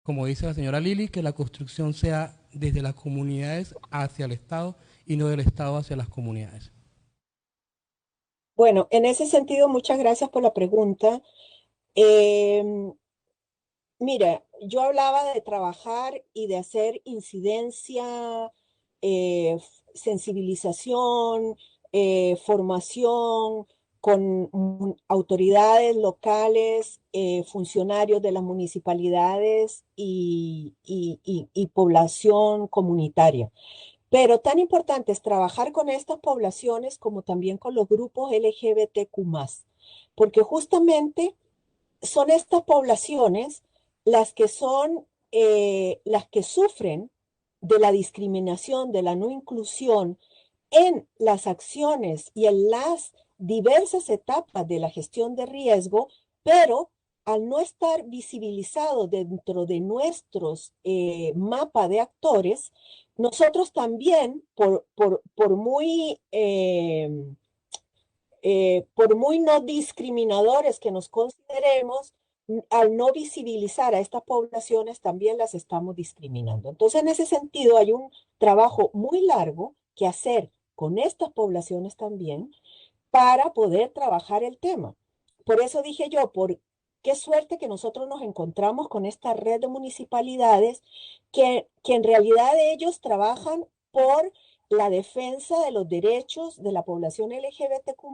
Como dice la señora Lili, que la construcción sea desde las comunidades hacia el Estado y no del Estado hacia las comunidades. Bueno, en ese sentido, muchas gracias por la pregunta. Mira, yo hablaba de trabajar y de hacer incidencia, sensibilización, formación con autoridades locales, funcionarios de las municipalidades y población comunitaria. Pero tan importante es trabajar con estas poblaciones como también con los grupos LGBTQ+, porque justamente son estas poblaciones las que sufren de la discriminación, de la no inclusión en las acciones y en las diversas etapas de la gestión de riesgo, pero al no estar visibilizado dentro de nuestros mapa de actores, nosotros también, por muy no discriminadores que nos consideremos, al no visibilizar a estas poblaciones, también las estamos discriminando. Entonces, en ese sentido, hay un trabajo muy largo que hacer con estas poblaciones también para poder trabajar el tema. Por eso dije yo, por qué suerte que nosotros nos encontramos con esta red de municipalidades que en realidad ellos trabajan por la defensa de los derechos de la población LGBTQ+,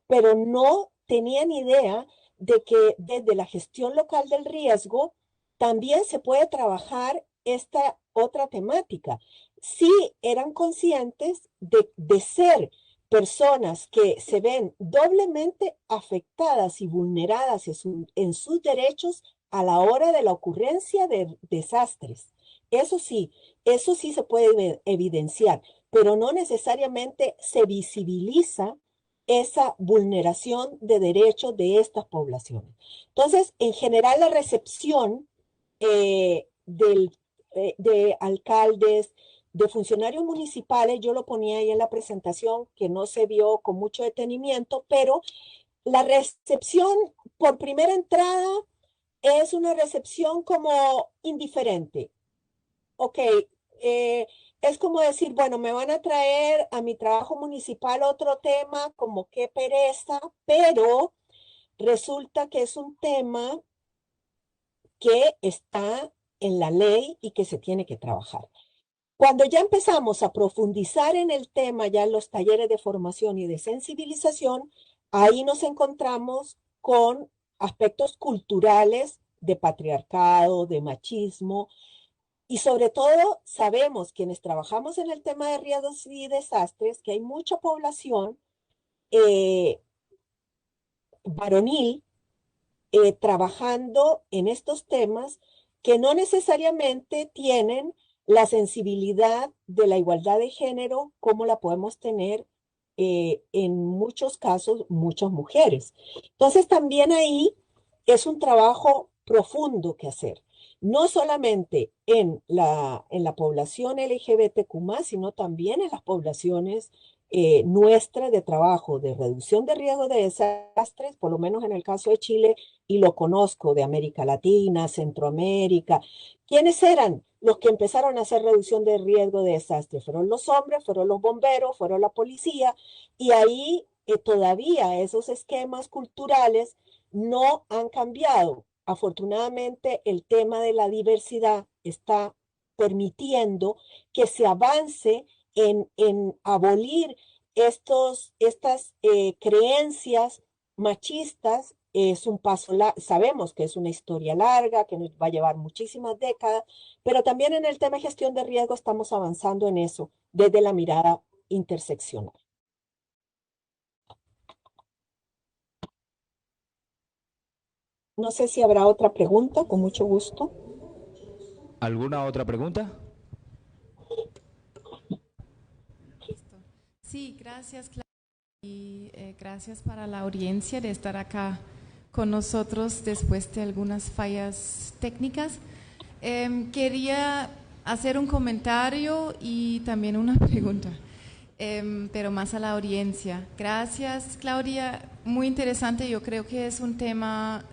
pero no tenían idea de que desde la gestión local del riesgo también se puede trabajar esta otra temática. Sí eran conscientes de ser personas que se ven doblemente afectadas y vulneradas en sus derechos a la hora de la ocurrencia de desastres. Eso sí se puede evidenciar, pero no necesariamente se visibiliza esa vulneración de derechos de estas poblaciones. Entonces, en general, la recepción de alcaldes, de funcionarios municipales, yo lo ponía ahí en la presentación, que no se vio con mucho detenimiento, pero la recepción por primera entrada es una recepción como indiferente. Ok, es como decir, bueno, me van a traer a mi trabajo municipal otro tema, como qué pereza, pero resulta que es un tema que está en la ley y que se tiene que trabajar. Cuando ya empezamos a profundizar en el tema, ya en los talleres de formación y de sensibilización, ahí nos encontramos con aspectos culturales de patriarcado, de machismo, y sobre todo sabemos quienes trabajamos en el tema de riesgos y desastres que hay mucha población eh, varonil trabajando en estos temas que no necesariamente tienen la sensibilidad de la igualdad de género como la podemos tener en muchos casos muchas mujeres. Entonces también ahí es un trabajo profundo que hacer, no solamente en la población LGBTQ+, sino también en las poblaciones nuestras de trabajo de reducción de riesgo de desastres, por lo menos en el caso de Chile, y lo conozco de América Latina, Centroamérica. ¿Quiénes eran los que empezaron a hacer reducción de riesgo de desastre? Fueron los hombres, fueron los bomberos, fueron la policía, y ahí todavía esos esquemas culturales no han cambiado. Afortunadamente, el tema de la diversidad está permitiendo que se avance en abolir estas creencias machistas. Es un paso, sabemos que es una historia larga, que nos va a llevar muchísimas décadas, pero también en el tema de gestión de riesgo estamos avanzando en eso desde la mirada interseccional. No sé si habrá otra pregunta, con mucho gusto. ¿Alguna otra pregunta? Listo. Sí, gracias, Claudia. Y gracias para la audiencia de estar acá con nosotros después de algunas fallas técnicas. Quería hacer un comentario y también una pregunta, pero más a la audiencia. Gracias, Claudia. Muy interesante. Yo creo que es un tema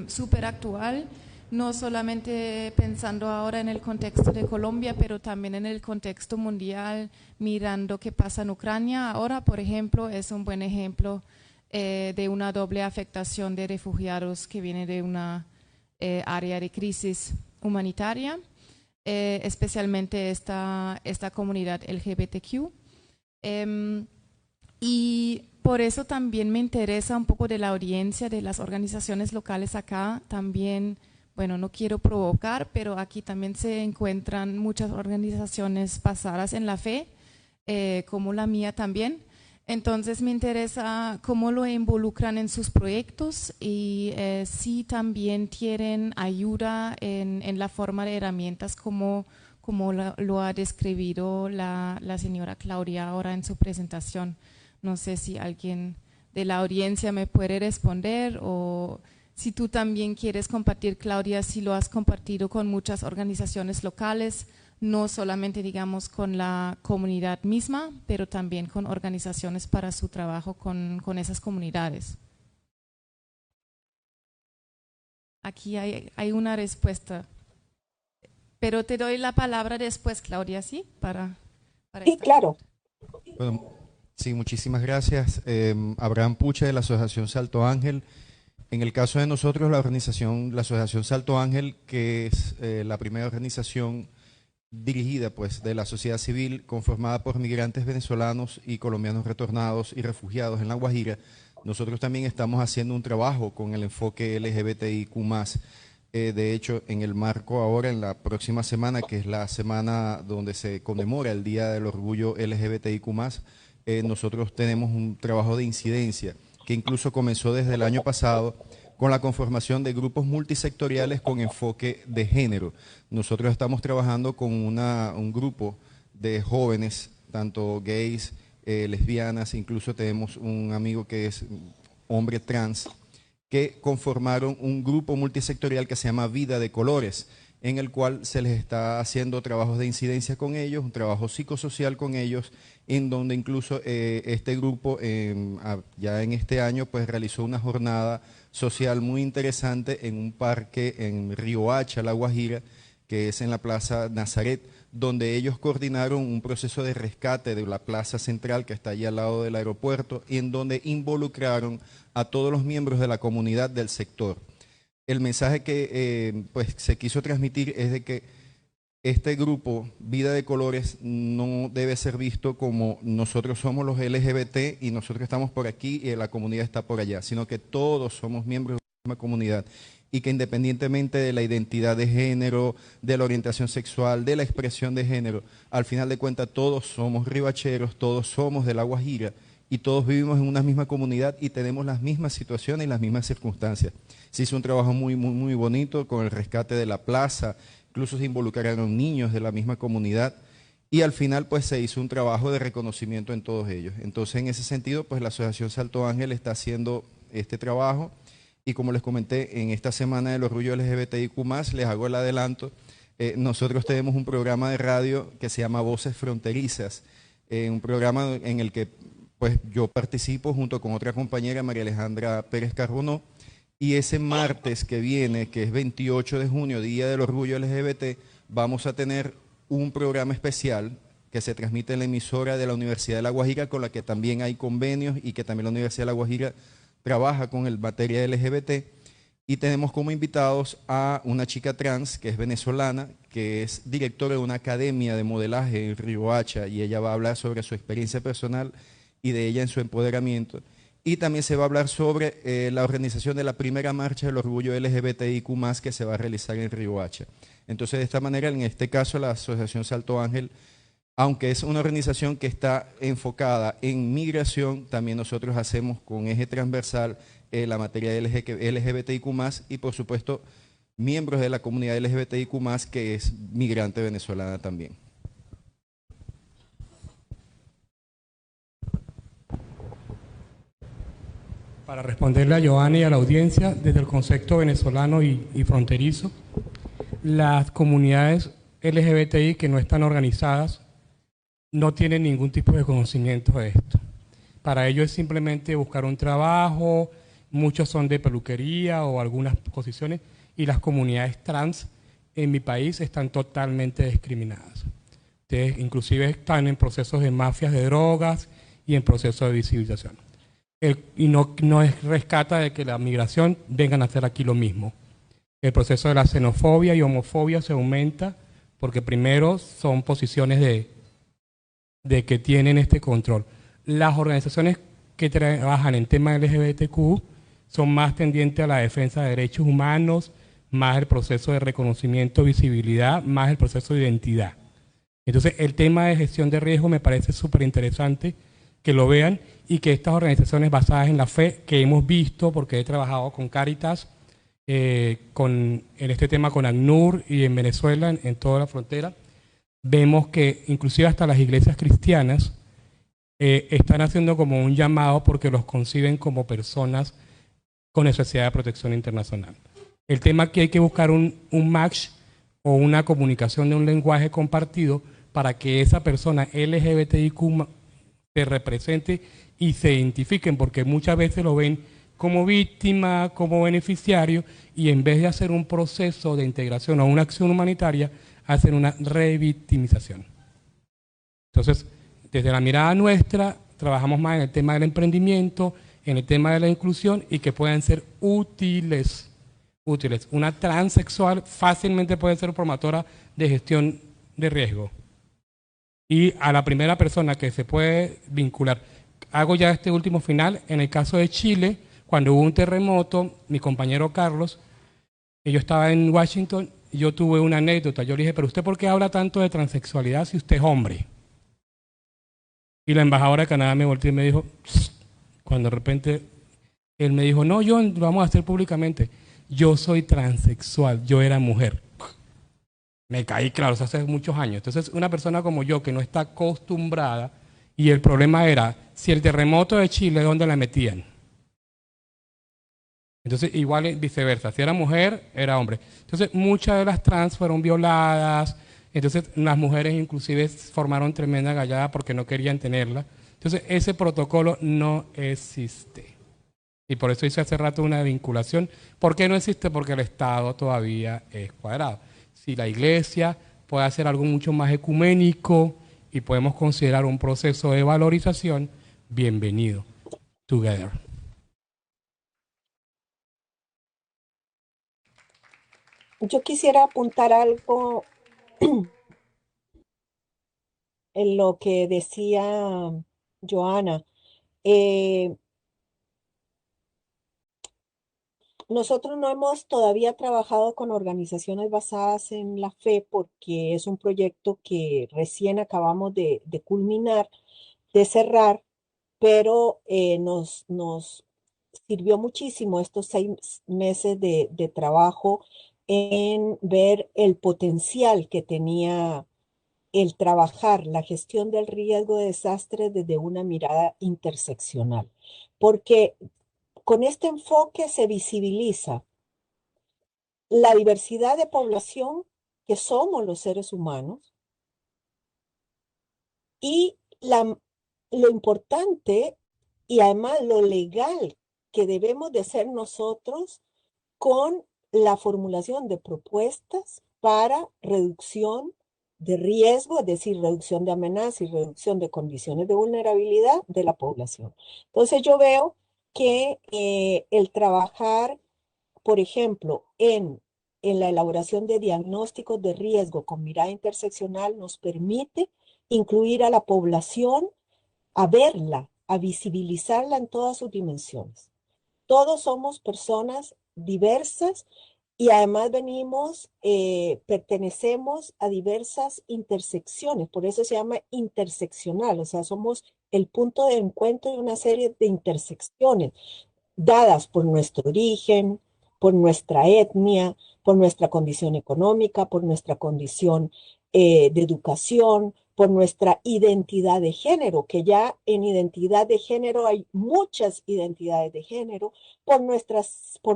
súper actual, no solamente pensando ahora en el contexto de Colombia, pero también en el contexto mundial, mirando qué pasa en Ucrania. Ahora, por ejemplo, es un buen ejemplo de una doble afectación de refugiados que viene de una área de crisis humanitaria, especialmente esta comunidad LGBTQ. Y por eso también me interesa un poco de la audiencia de las organizaciones locales acá. También, bueno, no quiero provocar, pero aquí también se encuentran muchas organizaciones basadas en la fe, como la mía también. Entonces me interesa cómo lo involucran en sus proyectos y si también tienen ayuda en la forma de herramientas como lo ha descrito la señora Claudia ahora en su presentación. No sé si alguien de la audiencia me puede responder, o si tú también quieres compartir, Claudia, si lo has compartido con muchas organizaciones locales, no solamente, digamos, con la comunidad misma, pero también con organizaciones para su trabajo con esas comunidades. Aquí hay una respuesta, pero te doy la palabra después, Claudia, ¿sí? Para Sí, claro. Bueno, sí, muchísimas gracias. Abraham Puche, de la Asociación Salto Ángel. En el caso de nosotros, la Asociación Salto Ángel, que es la primera organización dirigida pues de la sociedad civil, conformada por migrantes venezolanos y colombianos retornados y refugiados en La Guajira. Nosotros también estamos haciendo un trabajo con el enfoque LGBTIQ+. De hecho, en el marco ahora, en la próxima semana, que es la semana donde se conmemora el Día del Orgullo LGBTIQ+, nosotros tenemos un trabajo de incidencia que incluso comenzó desde el año pasado, con la conformación de grupos multisectoriales con enfoque de género. Nosotros estamos trabajando con un grupo de jóvenes, tanto gays, lesbianas, incluso tenemos un amigo que es hombre trans, que conformaron un grupo multisectorial que se llama Vida de Colores, en el cual se les está haciendo trabajos de incidencia con ellos, un trabajo psicosocial con ellos, en donde incluso este grupo ya en este año pues realizó una jornada social muy interesante en un parque en Riohacha, La Guajira, que es en la Plaza Nazaret, donde ellos coordinaron un proceso de rescate de la plaza central que está allí al lado del aeropuerto, y en donde involucraron a todos los miembros de la comunidad del sector. El mensaje que pues se quiso transmitir es de que este grupo, Vida de Colores, no debe ser visto como nosotros somos los LGBT y nosotros estamos por aquí y la comunidad está por allá, sino que todos somos miembros de la misma comunidad, y que independientemente de la identidad de género, de la orientación sexual, de la expresión de género, al final de cuentas todos somos ribacheros, todos somos de La Guajira y todos vivimos en una misma comunidad y tenemos las mismas situaciones y las mismas circunstancias. Se hizo un trabajo muy, muy, muy bonito con el rescate de la plaza. Incluso se involucraron niños de la misma comunidad y al final pues se hizo un trabajo de reconocimiento en todos ellos. Entonces en ese sentido pues la Asociación Salto Ángel está haciendo este trabajo, y como les comenté, en esta semana del orgullo LGBTIQ+, les hago el adelanto, nosotros tenemos un programa de radio que se llama Voces Fronterizas, un programa en el que pues yo participo junto con otra compañera, María Alejandra Pérez Carbonó. Y ese martes que viene, que es 28 de junio, Día del Orgullo LGBT, vamos a tener un programa especial que se transmite en la emisora de la Universidad de La Guajira, con la que también hay convenios y que también la Universidad de La Guajira trabaja con el materia LGBT. Y tenemos como invitados a una chica trans que es venezolana, que es directora de una academia de modelaje en Riohacha, y ella va a hablar sobre su experiencia personal y de ella en su empoderamiento. Y también se va a hablar sobre la organización de la primera marcha del orgullo LGBTIQ+, que se va a realizar en Riohacha. Entonces, de esta manera, en este caso, la Asociación Salto Ángel, aunque es una organización que está enfocada en migración, también nosotros hacemos con eje transversal la materia de LGBTIQ+, y por supuesto, miembros de la comunidad LGBTIQ+, que es migrante venezolana también. Para responderle a Joana y a la audiencia, desde el concepto venezolano y fronterizo, las comunidades LGBTI que no están organizadas no tienen ningún tipo de conocimiento de esto. Para ellos es simplemente buscar un trabajo, muchos son de peluquería o algunas posiciones, y las comunidades trans en mi país están totalmente discriminadas. Ustedes inclusive están en procesos de mafias de drogas y en procesos de visibilización. Y no es rescata de que la migración vengan a hacer aquí lo mismo. El proceso de la xenofobia y homofobia se aumenta porque primero son posiciones de que tienen este control. Las organizaciones que trabajan en temas LGBTQ son más tendientes a la defensa de derechos humanos, más el proceso de reconocimiento, visibilidad, más el proceso de identidad. Entonces, el tema de gestión de riesgo me parece súper interesante que lo vean y que estas organizaciones basadas en la fe que hemos visto, porque he trabajado con Cáritas, en este tema con ACNUR y en Venezuela, en toda la frontera, vemos que inclusive hasta las iglesias cristianas están haciendo como un llamado porque los conciben como personas con necesidad de protección internacional. El tema que hay que buscar un match o una comunicación de un lenguaje compartido para que esa persona LGBTIQ se represente y se identifiquen, porque muchas veces lo ven como víctima, como beneficiario, y en vez de hacer un proceso de integración o una acción humanitaria, hacen una revictimización. Entonces, desde la mirada nuestra, trabajamos más en el tema del emprendimiento, en el tema de la inclusión y que puedan ser útiles. Una transexual fácilmente puede ser promotora de gestión de riesgo. Y a la primera persona que se puede vincular. Hago ya este último final. En el caso de Chile, cuando hubo un terremoto, mi compañero Carlos, yo estaba en Washington, y yo tuve una anécdota. Yo le dije, pero ¿usted por qué habla tanto de transexualidad si usted es hombre? Y la embajadora de Canadá me volteó y me dijo, cuando de repente él me dijo, no, John, lo vamos a hacer públicamente. Yo soy transexual, yo era mujer. Me caí, claro, hace muchos años. Entonces, una persona como yo que no está acostumbrada, y el problema era, si el terremoto de Chile, ¿dónde la metían? Entonces, igual viceversa, si era mujer, era hombre. Entonces, muchas de las trans fueron violadas, entonces las mujeres inclusive formaron tremenda gallada porque no querían tenerla. Entonces, ese protocolo no existe. Y por eso hice hace rato una vinculación. ¿Por qué no existe? Porque el Estado todavía es cuadrado. Si la Iglesia puede hacer algo mucho más ecuménico y podemos considerar un proceso de valorización, bienvenido. Together. Yo quisiera apuntar algo en lo que decía Joana. Nosotros no hemos todavía trabajado con organizaciones basadas en la fe porque es un proyecto que recién acabamos de culminar, de cerrar, pero nos sirvió muchísimo estos 6 meses de trabajo en ver el potencial que tenía el trabajar la gestión del riesgo de desastres desde una mirada interseccional, porque con este enfoque se visibiliza la diversidad de población que somos los seres humanos y lo importante y además lo legal que debemos de ser nosotros con la formulación de propuestas para reducción de riesgo, es decir, reducción de amenazas y reducción de condiciones de vulnerabilidad de la población. Entonces yo veo que el trabajar, por ejemplo, en la elaboración de diagnósticos de riesgo con mirada interseccional nos permite incluir a la población, a verla, a visibilizarla en todas sus dimensiones. Todos somos personas diversas y además pertenecemos a diversas intersecciones, por eso se llama interseccional, o sea, somos el punto de encuentro de una serie de intersecciones dadas por nuestro origen, por nuestra etnia, por nuestra condición económica, por nuestra condición de educación, por nuestra identidad de género, que ya en identidad de género hay muchas identidades de género, por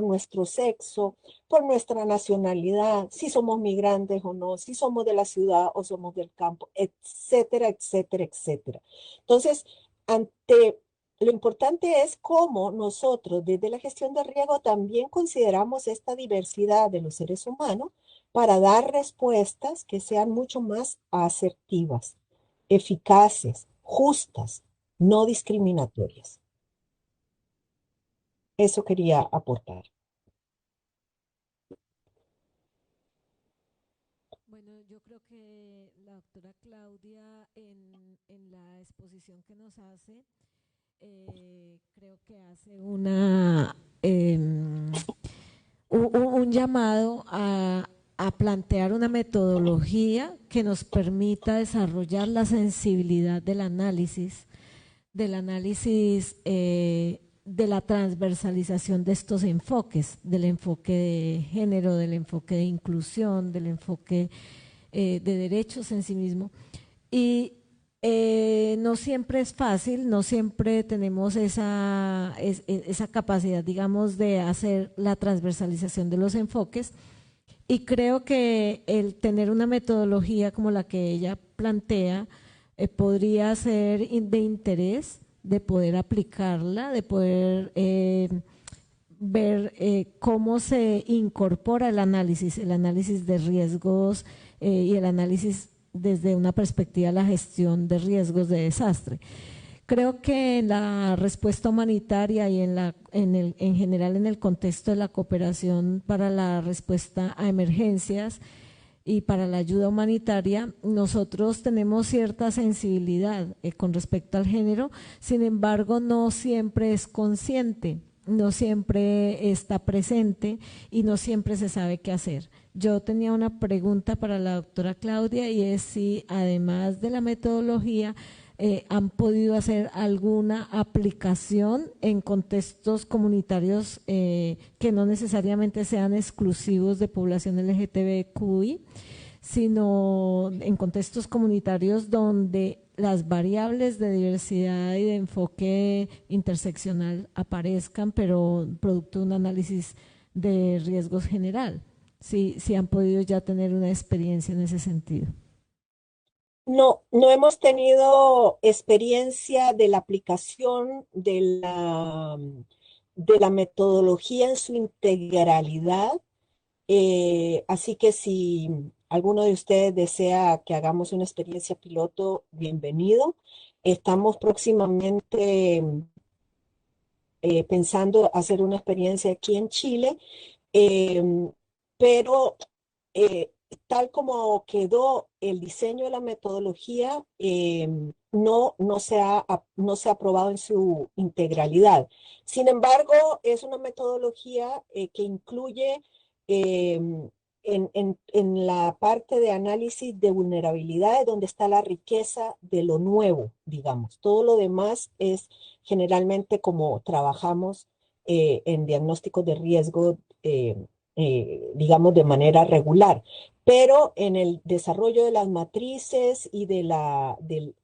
nuestro sexo, por nuestra nacionalidad, si somos migrantes o no, si somos de la ciudad o somos del campo, etcétera, etcétera, etcétera. Entonces, lo importante es cómo nosotros desde la gestión de riesgo también consideramos esta diversidad de los seres humanos para dar respuestas que sean mucho más asertivas, eficaces, justas, no discriminatorias. Eso quería aportar. Bueno, yo creo que la doctora Claudia en la exposición que nos hace, creo que hace un llamado a plantear una metodología que nos permita desarrollar la sensibilidad del análisis de la transversalización de estos enfoques, del enfoque de género, del enfoque de inclusión, del enfoque de derechos en sí mismo. Y no siempre es fácil, no siempre tenemos esa capacidad, digamos, de hacer la transversalización de los enfoques. Y creo que el tener una metodología como la que ella plantea podría ser de interés, de poder aplicarla, de poder ver cómo se incorpora el análisis de riesgos y el análisis desde una perspectiva de la gestión de riesgos de desastre. Creo que la respuesta humanitaria y en general en el contexto de la cooperación para la respuesta a emergencias y para la ayuda humanitaria, nosotros tenemos cierta sensibilidad con respecto al género, sin embargo no siempre es consciente, no siempre está presente y no siempre se sabe qué hacer. Yo tenía una pregunta para la doctora Claudia y es si además de la metodología han podido hacer alguna aplicación en contextos comunitarios que no necesariamente sean exclusivos de población LGTBQI, sino en contextos comunitarios donde las variables de diversidad y de enfoque interseccional aparezcan, pero producto de un análisis de riesgos general. Si han podido ya tener una experiencia en ese sentido. No hemos tenido experiencia de la aplicación de la metodología en su integralidad, así que si alguno de ustedes desea que hagamos una experiencia piloto, bienvenido. Estamos próximamente pensando hacer una experiencia aquí en Chile, pero tal como quedó el diseño de la metodología, no se ha aprobado en su integralidad. Sin embargo, es una metodología que incluye en la parte de análisis de vulnerabilidades, donde está la riqueza de lo nuevo, digamos. Todo lo demás es generalmente como trabajamos en diagnósticos de riesgo, digamos, de manera regular. Pero en el desarrollo de las matrices y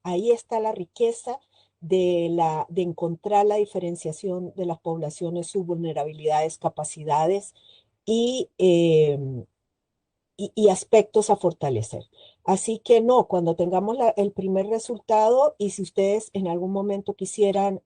ahí está la riqueza de encontrar la diferenciación de las poblaciones, sus vulnerabilidades, capacidades y aspectos a fortalecer. Así que no, cuando tengamos el primer resultado y si ustedes en algún momento quisieran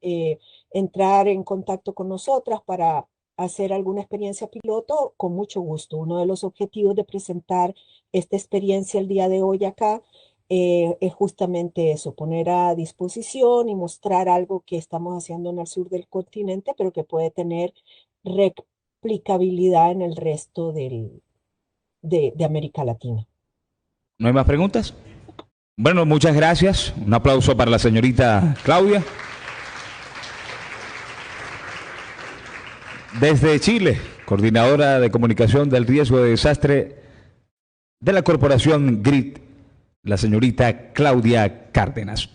entrar en contacto con nosotras para hacer alguna experiencia piloto, con mucho gusto. Uno de los objetivos de presentar esta experiencia el día de hoy acá es justamente eso, poner a disposición y mostrar algo que estamos haciendo en el sur del continente, pero que puede tener replicabilidad en el resto de América Latina. ¿No hay más preguntas? Bueno, muchas gracias. Un aplauso para la señorita Claudia. Desde Chile, coordinadora de comunicación del riesgo de desastre de la corporación GRIT, la señorita Claudia Cárdenas.